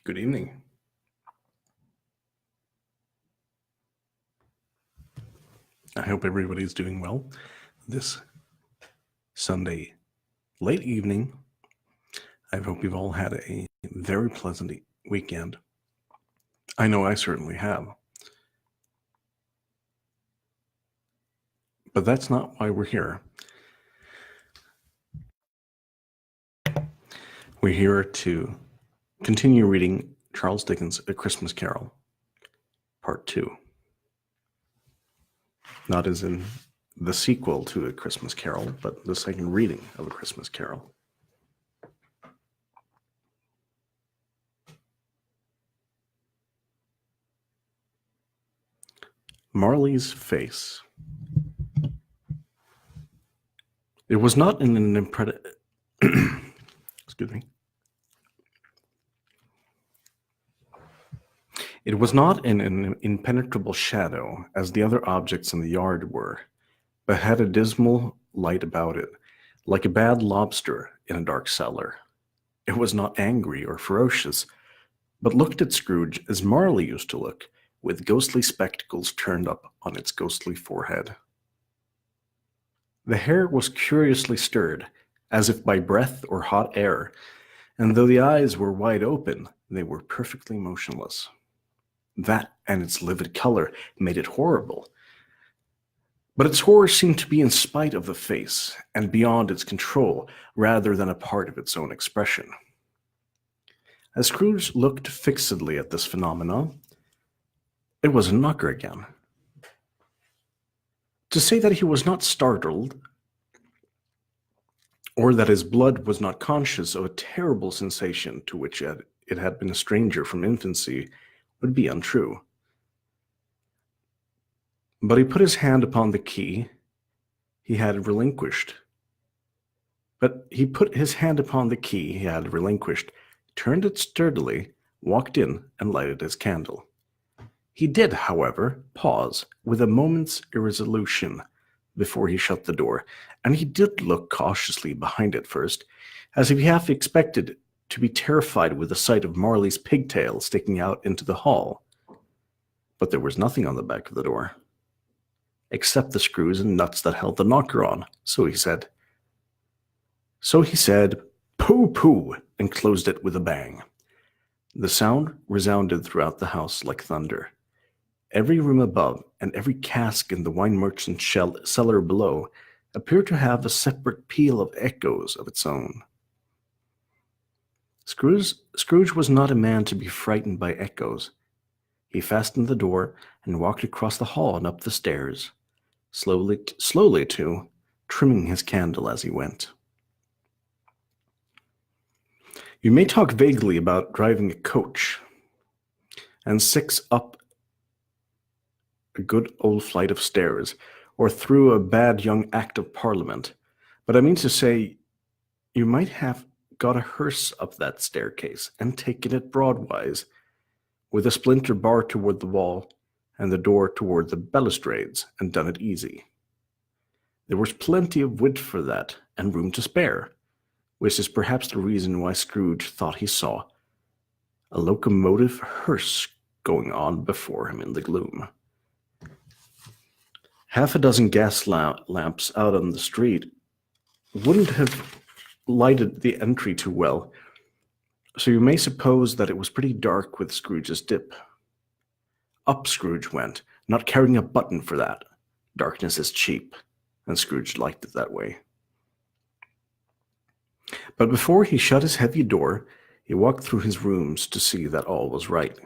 Good evening. I hope everybody's doing well this Sunday late evening. I hope you've all had a very pleasant weekend. I know I certainly have. But that's not why we're here. We're here to continue reading Charles Dickens' A Christmas Carol, Part 2. Not as in the sequel to A Christmas Carol, but the second reading of A Christmas Carol. Marley's face. It was not in an excuse me. It was not in an impenetrable shadow, as the other objects in the yard were, but had a dismal light about it, like a bad lobster in a dark cellar. It was not angry or ferocious, but looked at Scrooge as Marley used to look, with ghostly spectacles turned up on its ghostly forehead. The hair was curiously stirred, as if by breath or hot air, and though the eyes were wide open, they were perfectly motionless. That and its livid color made it horrible. But its horror seemed to be in spite of the face, and beyond its control, rather than a part of its own expression. As Scrooge looked fixedly at this phenomenon, it was a knocker again. To say that he was not startled, or that his blood was not conscious of a terrible sensation to which it had been a stranger from infancy, would be untrue. But he put his hand upon the key he had relinquished. Turned it sturdily, walked in, and lighted his candle. He did, however, pause with a moment's irresolution before he shut the door, and he did look cautiously behind it first, as if he half expected to be terrified with the sight of Marley's pigtail sticking out into the hall. But there was nothing on the back of the door, except the screws and nuts that held the knocker on, so he said, "Pooh, pooh," and closed it with a bang. The sound resounded throughout the house like thunder. Every room above and every cask in the wine merchant's cellar below appeared to have a separate peal of echoes of its own. Scrooge was not a man to be frightened by echoes. He fastened the door and walked across the hall and up the stairs, slowly too, trimming his candle as he went. You may talk vaguely about driving a coach and 6 up a good old flight of stairs, or through a bad young Act of Parliament, but I mean to say, you might have got a hearse up that staircase and taken it broadwise, with a splinter bar toward the wall and the door toward the balustrades, and done it easy. There was plenty of width for that, and room to spare, which is perhaps the reason why Scrooge thought he saw a locomotive hearse going on before him in the gloom. Half a dozen gas lamps out on the street wouldn't have lighted the entry too well, so you may suppose that it was pretty dark with Scrooge's dip. Up Scrooge went, not caring a button for that. Darkness is cheap, and Scrooge liked it that way. But before he shut his heavy door, he walked through his rooms to see that all was right.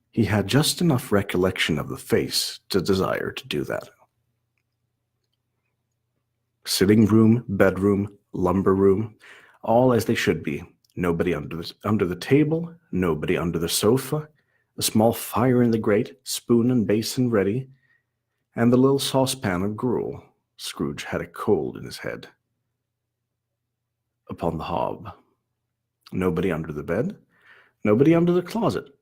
He had just enough recollection of the face to desire to do that. Sitting room, bedroom, lumber room, all as they should be. Nobody under the table, nobody under the sofa, a small fire in the grate, spoon and basin ready, and the little saucepan of gruel. Scrooge had a cold in his head. Upon the hob. Nobody under the bed, nobody under the closet,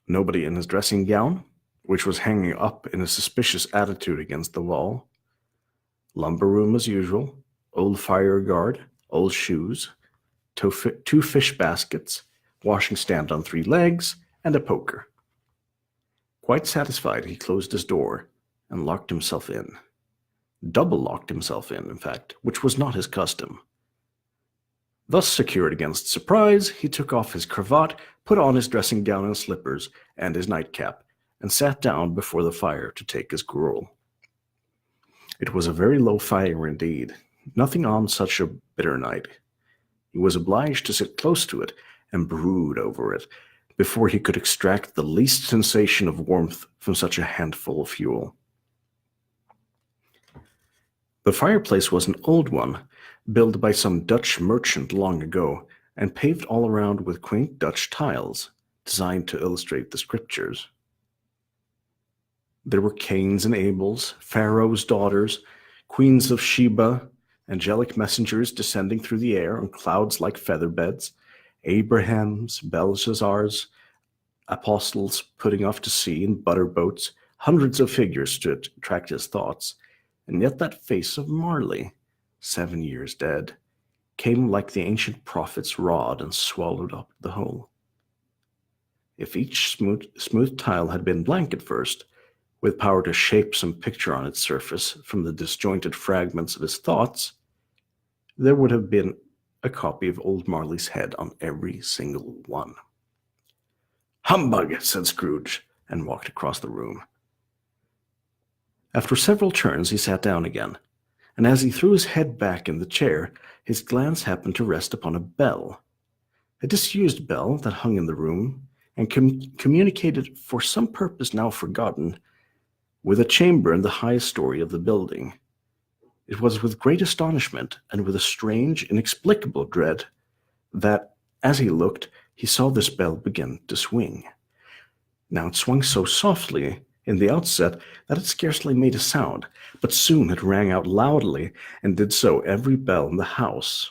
nobody in his dressing gown, which was hanging up in a suspicious attitude against the wall. Lumber room as usual, old fire guard, old shoes, two fish baskets, washing stand on 3 legs, and a poker. Quite satisfied, he closed his door and locked himself in. Double locked himself in fact, which was not his custom. Thus secured against surprise, he took off his cravat, put on his dressing gown and slippers, and his nightcap, and sat down before the fire to take his gruel. It was a very low fire indeed, nothing on such a bitter night. He was obliged to sit close to it and brood over it before he could extract the least sensation of warmth from such a handful of fuel. The fireplace was an old one, built by some Dutch merchant long ago, and paved all around with quaint Dutch tiles, designed to illustrate the scriptures. There were Cains and Abels, Pharaoh's daughters, queens of Sheba, angelic messengers descending through the air on clouds like feather beds, Abraham's, Belshazzar's, apostles putting off to sea in butter boats, hundreds of figures to attract his thoughts, and yet that face of Marley, 7 years dead, came like the ancient prophet's rod and swallowed up the whole. If each smooth tile had been blank at first, with power to shape some picture on its surface from the disjointed fragments of his thoughts, there would have been a copy of old Marley's head on every single one. "Humbug," said Scrooge, and walked across the room. After several turns, he sat down again, and as he threw his head back in the chair, his glance happened to rest upon a bell, a disused bell that hung in the room, and communicated, for some purpose now forgotten, with a chamber in the highest story of the building. It was with great astonishment, and with a strange, inexplicable dread, that, as he looked, he saw this bell begin to swing. Now it swung so softly in the outset that it scarcely made a sound, but soon it rang out loudly, and did so every bell in the house.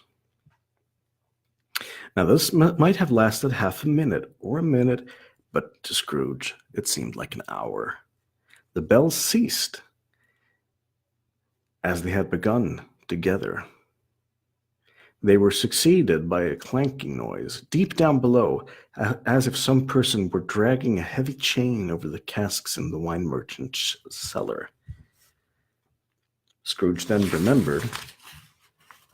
Now this might have lasted half a minute or a minute, but to Scrooge it seemed like an hour. The bells ceased as they had begun together. They were succeeded by a clanking noise deep down below, as if some person were dragging a heavy chain over the casks in the wine merchant's cellar. Scrooge then remembered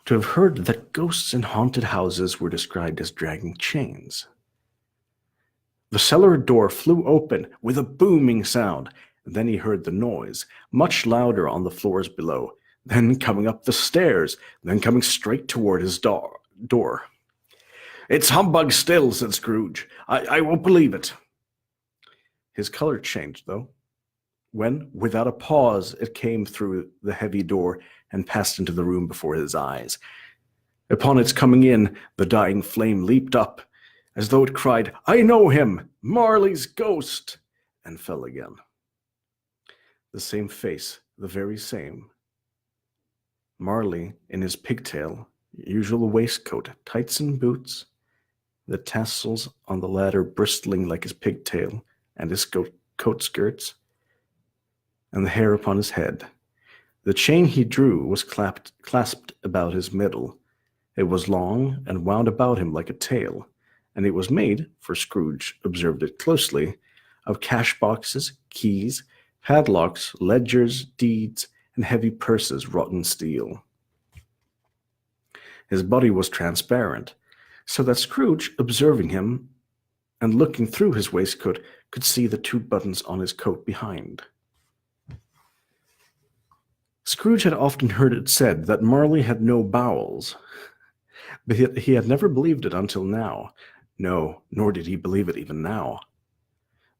to have heard that ghosts in haunted houses were described as dragging chains. The cellar door flew open with a booming sound, and then he heard the noise, much louder on the floors below, then coming up the stairs, then coming straight toward his door. "It's humbug still," said Scrooge. I won't believe it." His color changed, though, when, without a pause, it came through the heavy door and passed into the room before his eyes. Upon its coming in, the dying flame leaped up, as though it cried, "I know him! Marley's ghost!" and fell again. The same face, the very same. Marley in his pigtail, usual waistcoat, tights and boots, the tassels on the latter bristling like his pigtail and his coat skirts, and the hair upon his head. The chain he drew was clasped about his middle. It was long and wound about him like a tail, and it was made, for Scrooge observed it closely, of cash boxes, keys, padlocks, ledgers, deeds, and heavy purses wrought in steel. His body was transparent, so that Scrooge, observing him and looking through his waistcoat, could see the 2 buttons on his coat behind. Scrooge had often heard it said that Marley had no bowels, but he had never believed it until now. No, nor did he believe it even now.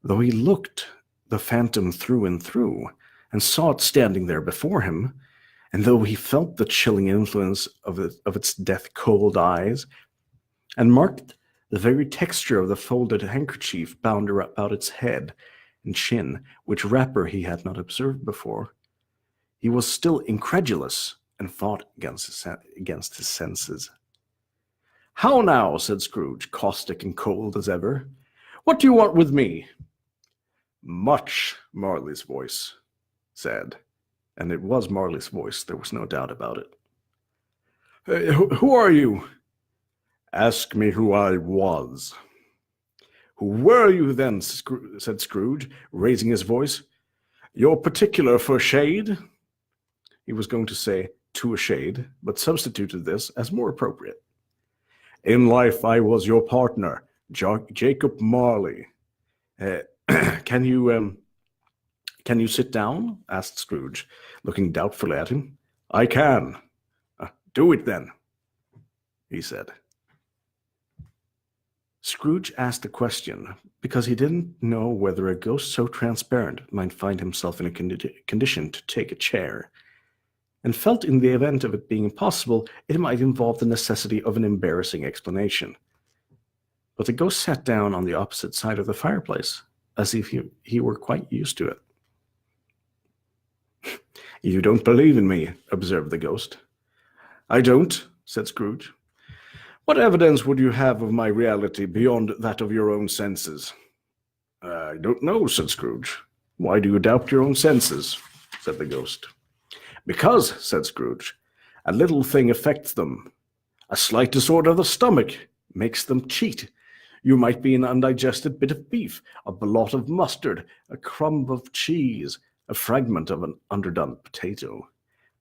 Though he looked the phantom through and through, and saw it standing there before him, and though he felt the chilling influence of its death-cold eyes, and marked the very texture of the folded handkerchief bound about its head and chin, which wrapper he had not observed before, he was still incredulous and fought against his senses. "How now?" said Scrooge, caustic and cold as ever. "What do you want with me?" "Much," Marley's voice said, and it was Marley's voice, there was no doubt about it. "Who are you?" "Ask me who I was." "Who were you then?" said Scrooge, raising his voice. "You're particular for shade?" He was going to say to a shade, but substituted this as more appropriate. "In life I was your partner, Jacob Marley. Uh, can you sit down?" asked Scrooge, looking doubtfully at him. "I can." "Do it then," he said. Scrooge asked the question because he didn't know whether a ghost so transparent might find himself in a condition to take a chair, and felt in the event of it being impossible, it might involve the necessity of an embarrassing explanation. But the ghost sat down on the opposite side of the fireplace, as if he were quite used to it. "You don't believe in me," observed the ghost. "I don't," said Scrooge. "What evidence would you have of my reality beyond that of your own senses?" "I don't know," said Scrooge. "Why do you doubt your own senses?" said the ghost. "Because," said Scrooge, "a little thing affects them. A slight disorder of the stomach makes them cheat. You might be an undigested bit of beef, a blot of mustard, a crumb of cheese, a fragment of an underdone potato.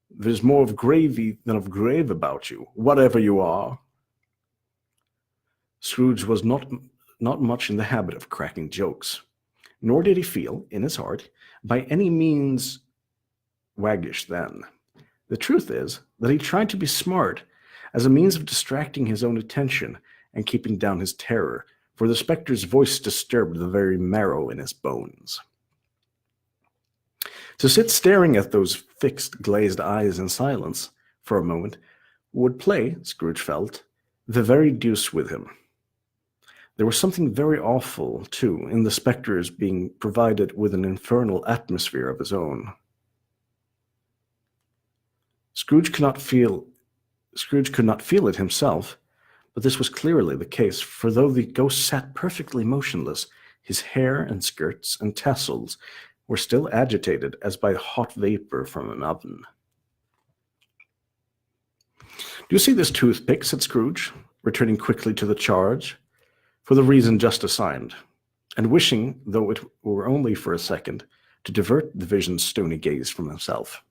There's more of gravy than of grave about you, whatever you are." Scrooge was not much in the habit of cracking jokes, nor did he feel, in his heart, by any means waggish then. The truth is that he tried to be smart as a means of distracting his own attention and keeping down his terror, for the spectre's voice disturbed the very marrow in his bones. To sit staring at those fixed, glazed eyes in silence for a moment would play, Scrooge felt, the very deuce with him. There was something very awful, too, in the spectre's being provided with an infernal atmosphere of his own. Scrooge could not feel it himself, but this was clearly the case, for though the ghost sat perfectly motionless, his hair and skirts and tassels were still agitated as by hot vapor from an oven. "Do you see this toothpick?" said Scrooge, returning quickly to the charge, for the reason just assigned, and wishing, though it were only for a second, to divert the vision's stony gaze from himself.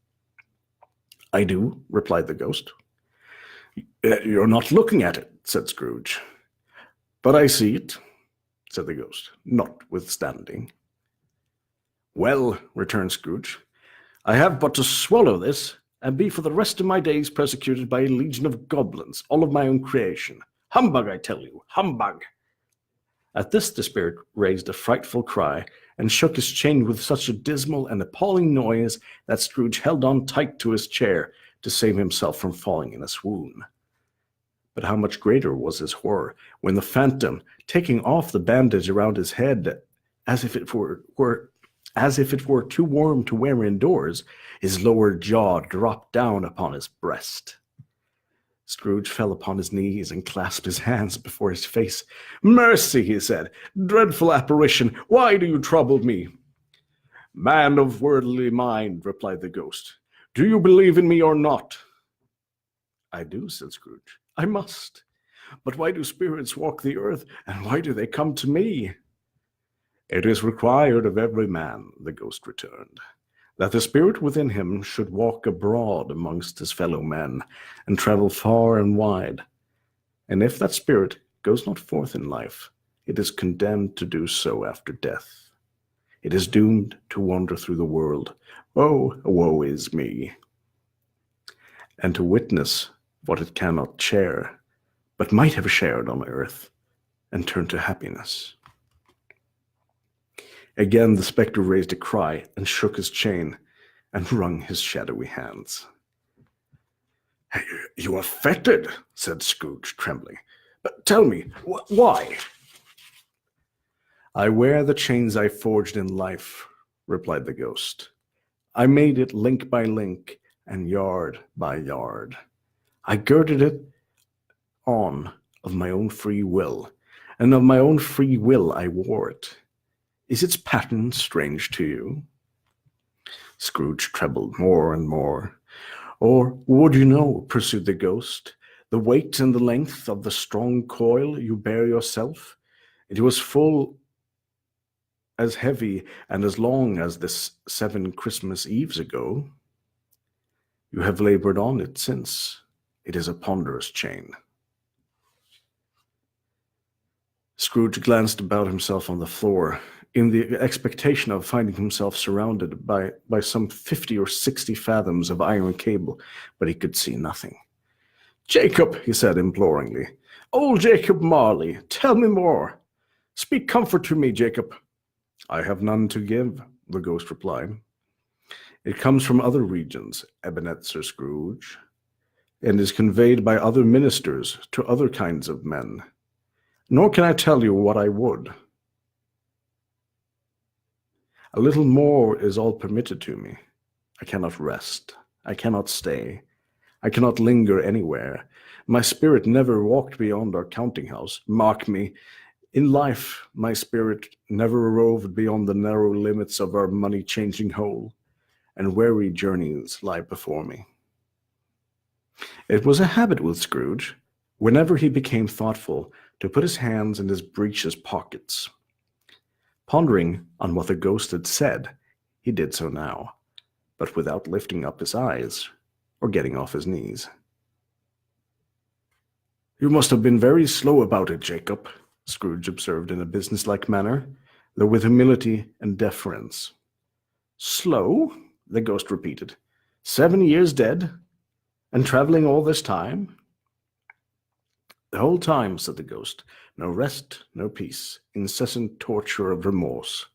"I do," replied the ghost. "You're not looking at it," said Scrooge. "But I see it," said the ghost, notwithstanding. "Well," returned Scrooge, "I have but to swallow this, and be for the rest of my days persecuted by a legion of goblins, all of my own creation. Humbug, I tell you, humbug!" At this the spirit raised a frightful cry, and shook his chain with such a dismal and appalling noise that Scrooge held on tight to his chair to save himself from falling in a swoon. But how much greater was his horror when the phantom, taking off the bandage around his head, as if it were too warm to wear indoors, his lower jaw dropped down upon his breast. Scrooge fell upon his knees and clasped his hands before his face. "Mercy," he said, "dreadful apparition, why do you trouble me?" "Man of worldly mind," replied the ghost, "do you believe in me or not?" "I do," said Scrooge. "I must. But why do spirits walk the earth, and why do they come to me?" "It is required of every man," the ghost returned, "that the spirit within him should walk abroad amongst his fellow men, and travel far and wide. And if that spirit goes not forth in life, it is condemned to do so after death. It is doomed to wander through the world. Oh, woe is me! And to witness what it cannot share, but might have shared on earth, and turn to happiness." Again the spectre raised a cry, and shook his chain, and wrung his shadowy hands. "You are fettered," said Scrooge, trembling. "But tell me, why?" "I wear the chains I forged in life," replied the ghost. "I made it link by link, and yard by yard. I girded it on of my own free will, and of my own free will I wore it. Is its pattern strange to you?" Scrooge trembled more and more. "Or would you know," pursued the ghost, "the weight and the length of the strong coil you bear yourself? It was full as heavy and as long as this 7 Christmas Eves ago. You have labored on it since. It is a ponderous chain. Scrooge glanced about himself on the floor, in the expectation of finding himself surrounded by some 50 or 60 fathoms of iron cable, but he could see nothing. "Jacob," he said imploringly, "old Jacob Marley, tell me more. Speak comfort to me, Jacob." "I have none to give," the ghost replied. "It comes from other regions, Ebenezer Scrooge, and is conveyed by other ministers to other kinds of men. Nor can I tell you what I would. A little more is all permitted to me. I cannot rest. I cannot stay. I cannot linger anywhere. My spirit never walked beyond our counting house. Mark me, in life my spirit never roved beyond the narrow limits of our money-changing hole, and weary journeys lie before me." It was a habit with Scrooge, whenever he became thoughtful, to put his hands in his breeches pockets. Pondering on what the ghost had said, he did so now, but without lifting up his eyes or getting off his knees. "You must have been very slow about it, Jacob," Scrooge observed in a businesslike manner, though with humility and deference. "Slow?" the ghost repeated. 7 years dead? And traveling all this time?" "The whole time," said the ghost. "No rest, no peace, incessant torture of remorse."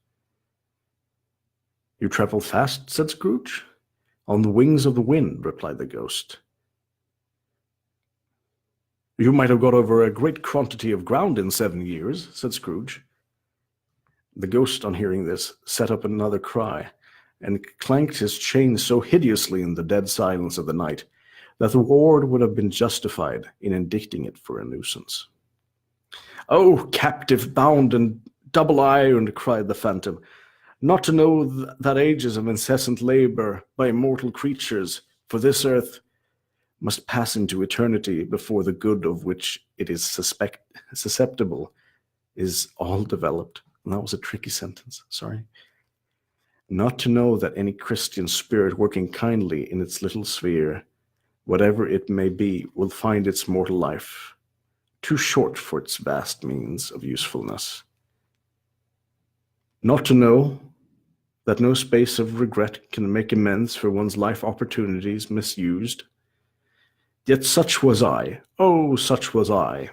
"You travel fast?" said Scrooge. "On the wings of the wind," replied the ghost. "You might have got over a great quantity of ground in 7 years," said Scrooge. The ghost, on hearing this, set up another cry, and clanked his chain so hideously in the dead silence of the night that the ward would have been justified in indicting it for a nuisance. "Oh, captive, bound, and double-ironed," cried the phantom, "not to know that ages of incessant labor by mortal creatures for this earth must pass into eternity before the good of which it is susceptible is all developed." And that was a tricky sentence, sorry. "Not to know that any Christian spirit working kindly in its little sphere, whatever it may be, will find its mortal life too short for its vast means of usefulness. Not to know that no space of regret can make amends for one's life opportunities misused. Yet such was I. Oh, such was I."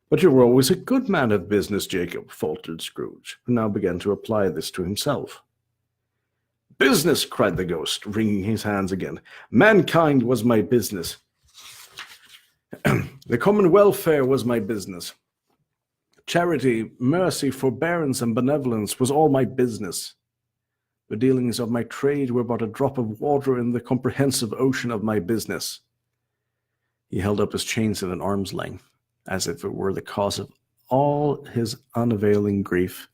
"But you were always a good man of business, Jacob," faltered Scrooge, who now began to apply this to himself. "Business!" cried the ghost, wringing his hands again. "Mankind was my business. The common welfare was my business. Charity, mercy, forbearance, and benevolence was all my business. The dealings of my trade were but a drop of water in the comprehensive ocean of my business." He held up his chains at an arm's length, as if it were the cause of all his unavailing grief,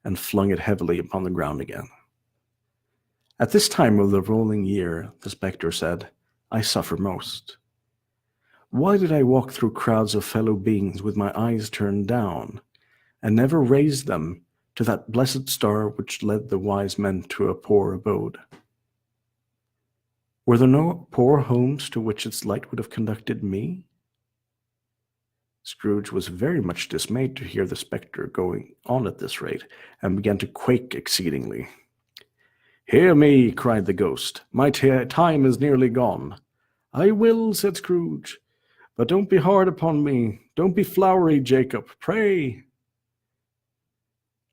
and flung it heavily upon the ground again. "At this time of the rolling year," the spectre said, "I suffer most. Why did I walk through crowds of fellow beings with my eyes turned down, and never raise them to that blessed star which led the wise men to a poor abode? Were there no poor homes to which its light would have conducted me?" Scrooge was very much dismayed to hear the spectre going on at this rate, and began to quake exceedingly. "Hear me," cried the ghost. "My time is nearly gone." "I will," said Scrooge. "But don't be hard upon me. Don't be flowery, Jacob, pray."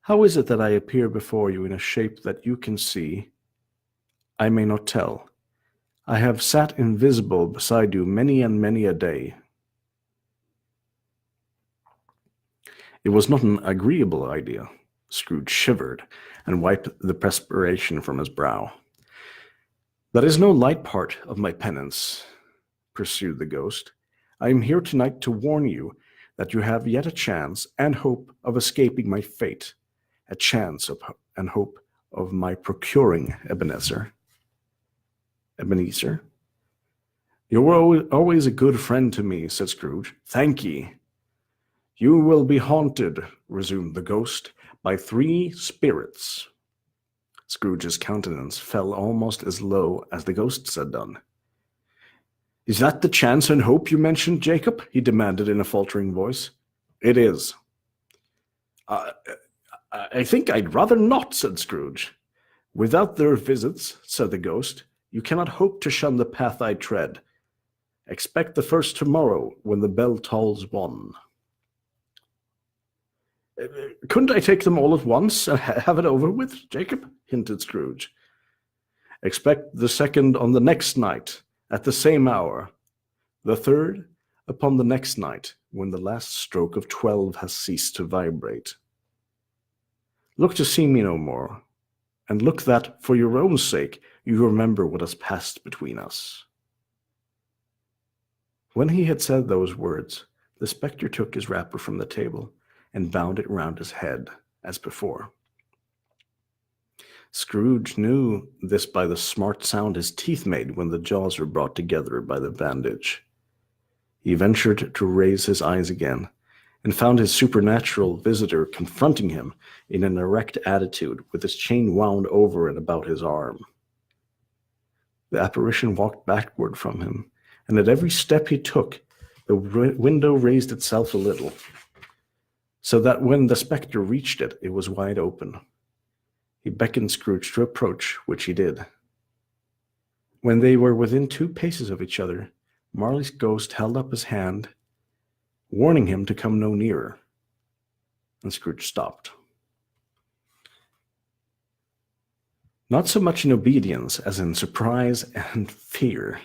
"How is it that I appear before you in a shape that you can see? I may not tell. I have sat invisible beside you many and many a day." It was not an agreeable idea. Scrooge shivered, and wiped the perspiration from his brow. "That is no light part of my penance," pursued the ghost. "I am here tonight to warn you that you have yet a chance and hope of escaping my fate, a chance and hope of my procuring Ebenezer." "Ebenezer? You were always a good friend to me," said Scrooge. "Thank ye." "You will be haunted," resumed the ghost, "by 3 spirits." Scrooge's countenance fell almost as low as the ghost's had done. "Is that the chance and hope you mentioned, Jacob?" he demanded in a faltering voice. "It is." I think I'd rather not," said Scrooge. "Without their visits," said the ghost, "you cannot hope to shun the path I tread. Expect the first tomorrow when the bell tolls 1. "Couldn't I take them all at once and have it over with, Jacob?" hinted Scrooge. "Expect the second on the next night, at the same hour. The third upon the next night, when the last stroke of 12 has ceased to vibrate. Look to see me no more, and look that, for your own sake, you remember what has passed between us." When he had said those words, the spectre took his wrapper from the table and bound it round his head, as before. Scrooge knew this by the smart sound his teeth made when the jaws were brought together by the bandage. He ventured to raise his eyes again, and found his supernatural visitor confronting him in an erect attitude with his chain wound over and about his arm. The apparition walked backward from him, and at every step he took, the window raised itself a little, so that when the spectre reached it, it was wide open. He beckoned Scrooge to approach, which he did. When they were within 2 paces of each other, Marley's ghost held up his hand, warning him to come no nearer, and Scrooge stopped. Not so much in obedience as in surprise and fear,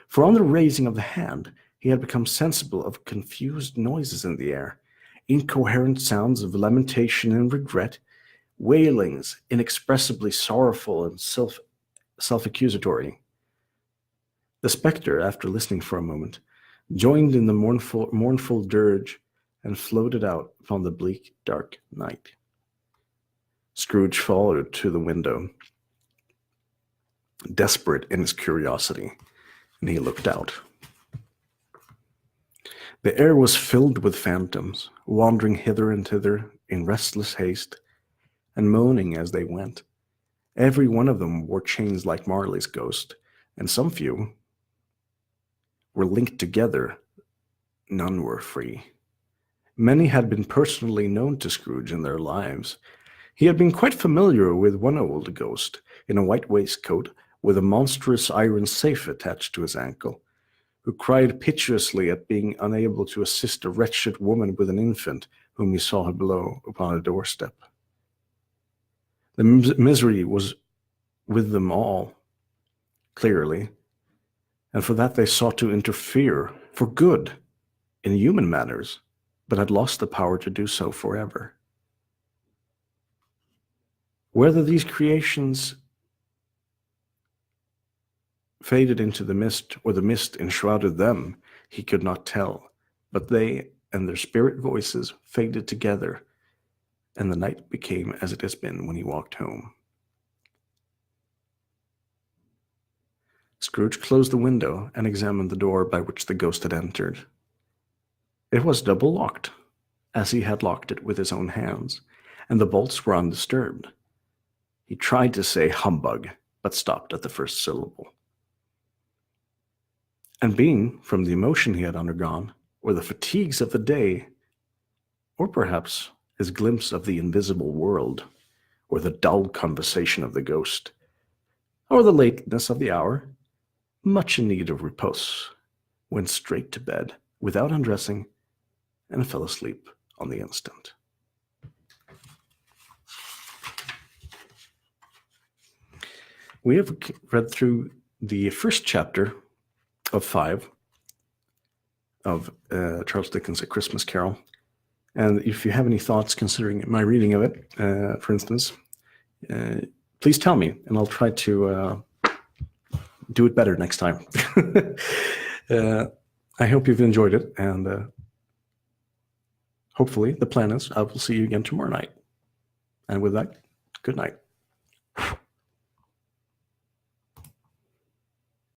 for on the raising of the hand he had become sensible of confused noises in the air, incoherent sounds of lamentation and regret, wailings inexpressibly sorrowful and self-accusatory. The spectre, after listening for a moment, joined in the mournful dirge and floated out upon the bleak, dark night. Scrooge followed to the window, desperate in his curiosity, and he looked out. The air was filled with phantoms, wandering hither and thither in restless haste, and moaning as they went. Every one of them wore chains like Marley's ghost, and some few were linked together. None were free. Many had been personally known to Scrooge in their lives. He had been quite familiar with one old ghost in a white waistcoat with a monstrous iron safe attached to his ankle, who cried piteously at being unable to assist a wretched woman with an infant whom he saw below upon a doorstep. The misery was with them all, clearly, and for that they sought to interfere for good in human matters, but had lost the power to do so forever. Whether these creations faded into the mist or the mist enshrouded them, he could not tell, but they and their spirit voices faded together, and the night became as it has been when he walked home. Scrooge closed the window and examined the door by which the ghost had entered. It was double locked, as he had locked it with his own hands, and the bolts were undisturbed. He tried to say humbug, but stopped at the first syllable. And being, from the emotion he had undergone, or the fatigues of the day, or perhaps his glimpse of the invisible world, or the dull conversation of the ghost, or the lateness of the hour, much in need of repose, went straight to bed without undressing, and fell asleep on the instant. We have read through the first chapter of 5 of Charles Dickens' A Christmas Carol. And if you have any thoughts considering my reading of it, for instance, please tell me, and I'll try to do it better next time. I hope you've enjoyed it, and hopefully the plan is I will see you again tomorrow night. And with that, good night.